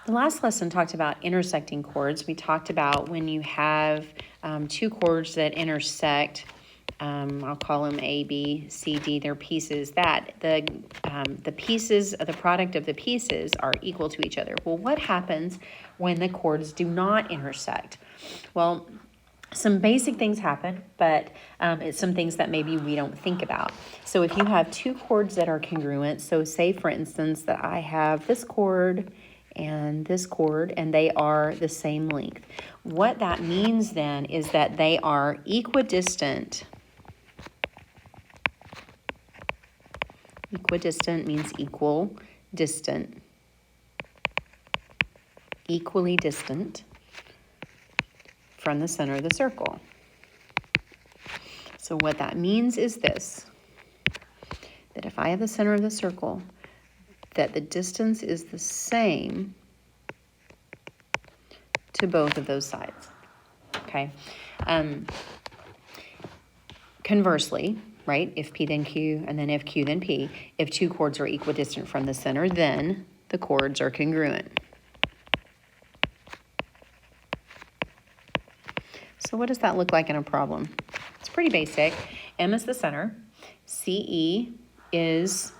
The last lesson talked about intersecting chords. We talked about when you have two chords that intersect, I'll call them A, B, C, D, they're pieces, that the pieces, the product of the pieces are equal to each other. Well, what happens when the chords do not intersect? Well, some basic things happen, but it's some things that maybe we don't think about. So if you have two chords that are congruent, so say for instance that I have this chord and this chord, and they are the same length. What that means then is that they are equidistant. Equidistant means equal, distant, equally distant from the center of the circle. So what that means is this, that if I have the center of the circle, that the distance is the same to both of those sides, okay? Conversely, right, if P then Q, and then if Q then P, if two chords are equidistant from the center, then the chords are congruent. So what does that look like in a problem? It's pretty basic. M is the center. CE is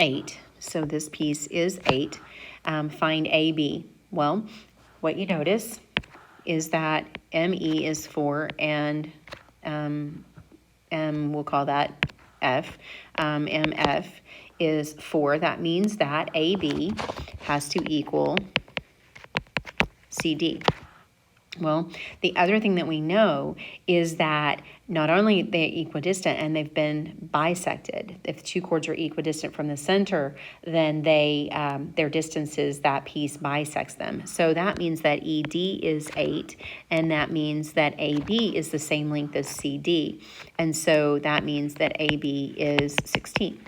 8. So this piece is 8. Find AB. Well, what you notice is that ME is 4 and we'll call that F. MF is 4. That means that AB has to equal CD. Well, the other thing that we know is that not only they're equidistant and they've been bisected. If two chords are equidistant from the center, then their distances, that piece bisects them. So that means that ED is 8, and that means that AB is the same length as CD. And so that means that AB is 16.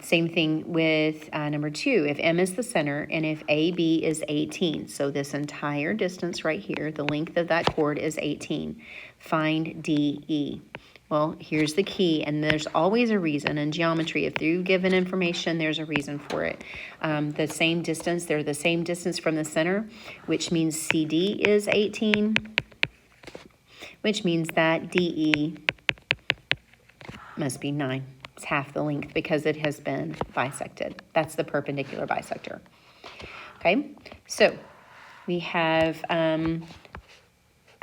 Same thing with number 2. If M is the center and if AB is 18, so this entire distance right here, the length of that chord is 18. Find DE. Well, here's the key, and there's always a reason in geometry. If you're given information, there's a reason for it. The same distance, they're the same distance from the center, which means CD is 18, which means that DE must be 9. It's half the length because it has been bisected. That's the perpendicular bisector. Okay, so we have a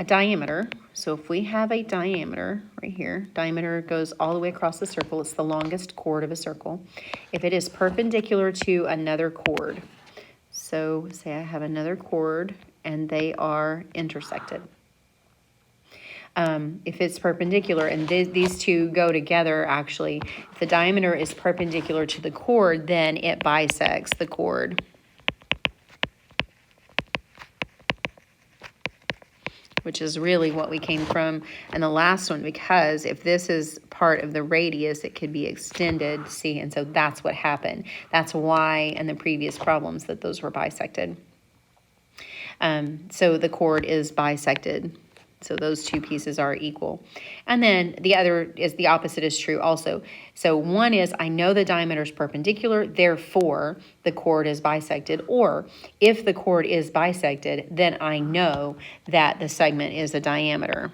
diameter. So if we have a diameter right here, diameter goes all the way across the circle. It's the longest chord of a circle. If it is perpendicular to another chord, so say I have another chord and they are intersected. If it's perpendicular, and these two go together, actually, if the diameter is perpendicular to the chord, then it bisects the chord. Which is really what we came from in the last one, because if this is part of the radius, it could be extended, see, and so that's what happened. That's why in the previous problems that those were bisected. So the chord is bisected. So those two pieces are equal. And then the other is the opposite is true also. So one is I know the diameter is perpendicular, therefore the chord is bisected. Or if the chord is bisected, then I know that the segment is a diameter.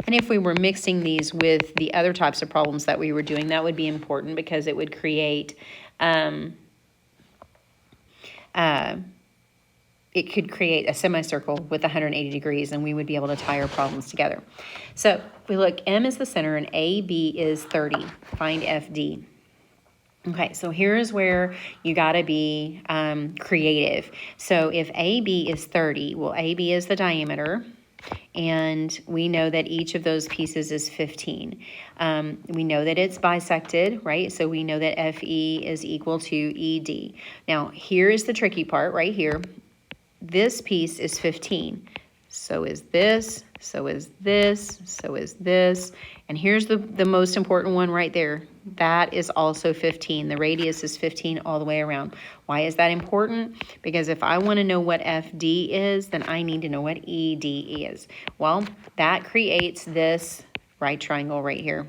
And if we were mixing these with the other types of problems that we were doing, that would be important because it would create... it could create a semicircle with 180 degrees, and we would be able to tie our problems together. So if we look, M is the center and AB is 30. Find FD. Okay, so here's where you got to be creative. So if AB is 30, well, AB is the diameter, and we know that each of those pieces is 15. We know that it's bisected, right? So we know that FE is equal to ED. Now, here is the tricky part right here. This piece is 15. So is this, so is this, so is this. And here's the most important one right there. That is also 15. The radius is 15 all the way around. Why is that important? Because if I want to know what FD is, then I need to know what ED is. Well, that creates this right triangle right here.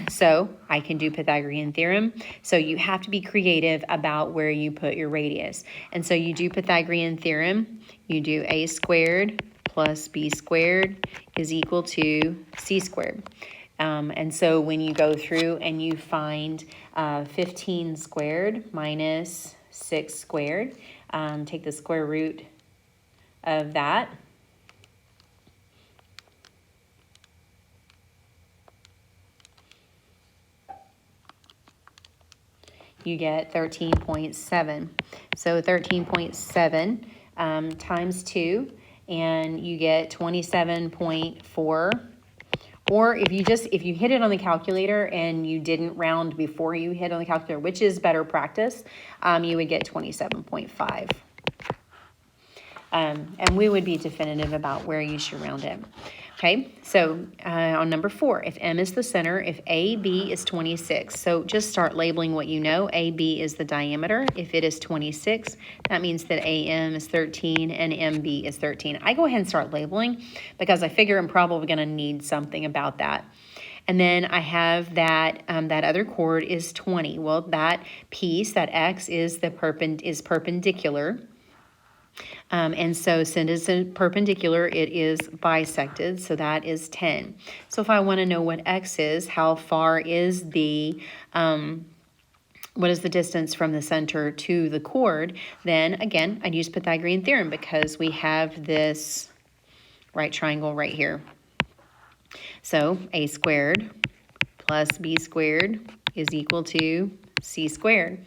So I can do Pythagorean theorem. So you have to be creative about where you put your radius. And so you do Pythagorean theorem, you do a squared plus b squared is equal to c squared. And so when you go through and you find 15 squared minus 6 squared, take the square root of that. You get 13.7. So 13.7 times 2, and you get 27.4. Or if you hit it on the calculator and you didn't round before you hit on the calculator, which is better practice, you would get 27.5. And we would be definitive about where you should round it. Okay, so on number 4, if M is the center, if AB is 26, so just start labeling what you know. AB is the diameter. If it is 26, that means that AM is 13 and MB is 13. I go ahead and start labeling because I figure I'm probably going to need something about that. And then I have that that other chord is 20. Well, that piece, that X, is perpendicular. And so since it's perpendicular, it is bisected, so that is 10. So if I want to know what X is, how far is what is the distance from the center to the chord, then again, I'd use Pythagorean theorem because we have this right triangle right here. So a squared plus b squared is equal to c squared.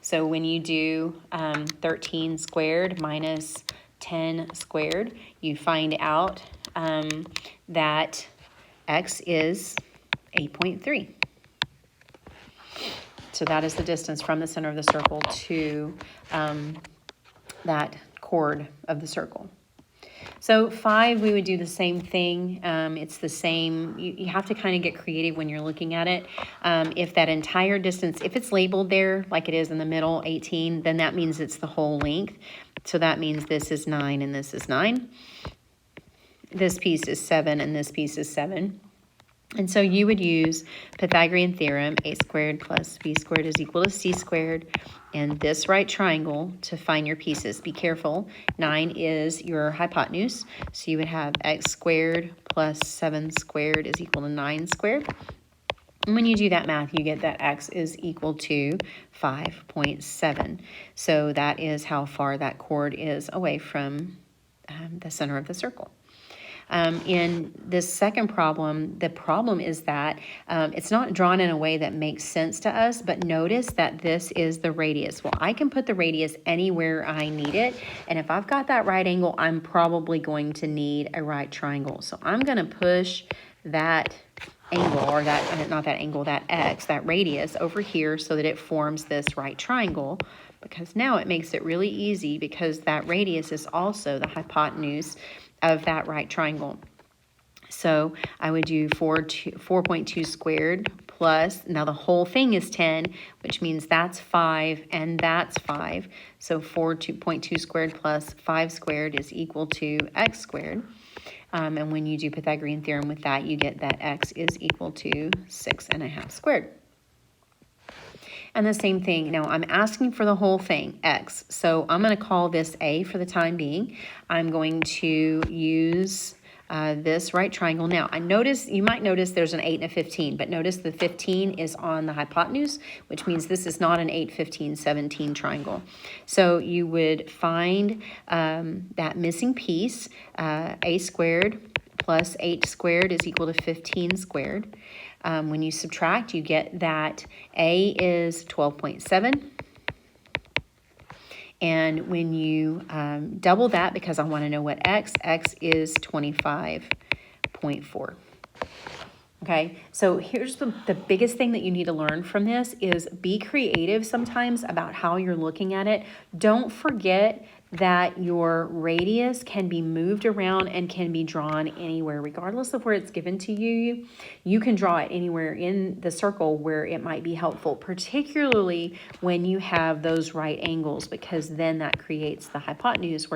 So when you do 13 squared minus 10 squared, you find out that X is 8.3. So that is the distance from the center of the circle to that chord of the circle. So 5, we would do the same thing. It's the same. You have to kind of get creative when you're looking at it. If that entire distance, if it's labeled there like it is in the middle, 18, then that means it's the whole length. So that means this is 9 and this is 9. This piece is 7 and this piece is 7. And so you would use Pythagorean theorem, a squared plus b squared is equal to c squared, and this right triangle to find your pieces. Be careful, 9 is your hypotenuse, so you would have x squared plus 7 squared is equal to 9 squared. And when you do that math, you get that x is equal to 5.7. So that is how far that chord is away from the center of the circle. In this second problem, the problem is that it's not drawn in a way that makes sense to us, but notice that this is the radius. Well, I can put the radius anywhere I need it, and if I've got that right angle, I'm probably going to need a right triangle. So I'm going to push that angle, or that, not that angle, that X, that radius over here so that it forms this right triangle, because now it makes it really easy because that radius is also the hypotenuse of that right triangle. So I would do 4.2 squared plus, now the whole thing is 10, which means that's 5 and that's 5. So 4.2 squared plus 5 squared is equal to x squared. And when you do Pythagorean theorem with that, you get that x is equal to 6.5 squared. And the same thing, now I'm asking for the whole thing, x. So I'm going to call this A for the time being. I'm going to use this right triangle. Now, you might notice there's an 8 and a 15, but notice the 15 is on the hypotenuse, which means this is not an 8, 15, 17 triangle. So you would find that missing piece, a squared plus 8 squared is equal to 15 squared. When you subtract, you get that A is 12.7. And when you double that, because I want to know what x is 25.4. Okay, so here's the biggest thing that you need to learn from this is be creative sometimes about how you're looking at it. Don't forget that your radius can be moved around and can be drawn anywhere, regardless of where it's given to you. You can draw it anywhere in the circle where it might be helpful, particularly when you have those right angles, because then that creates the hypotenuse where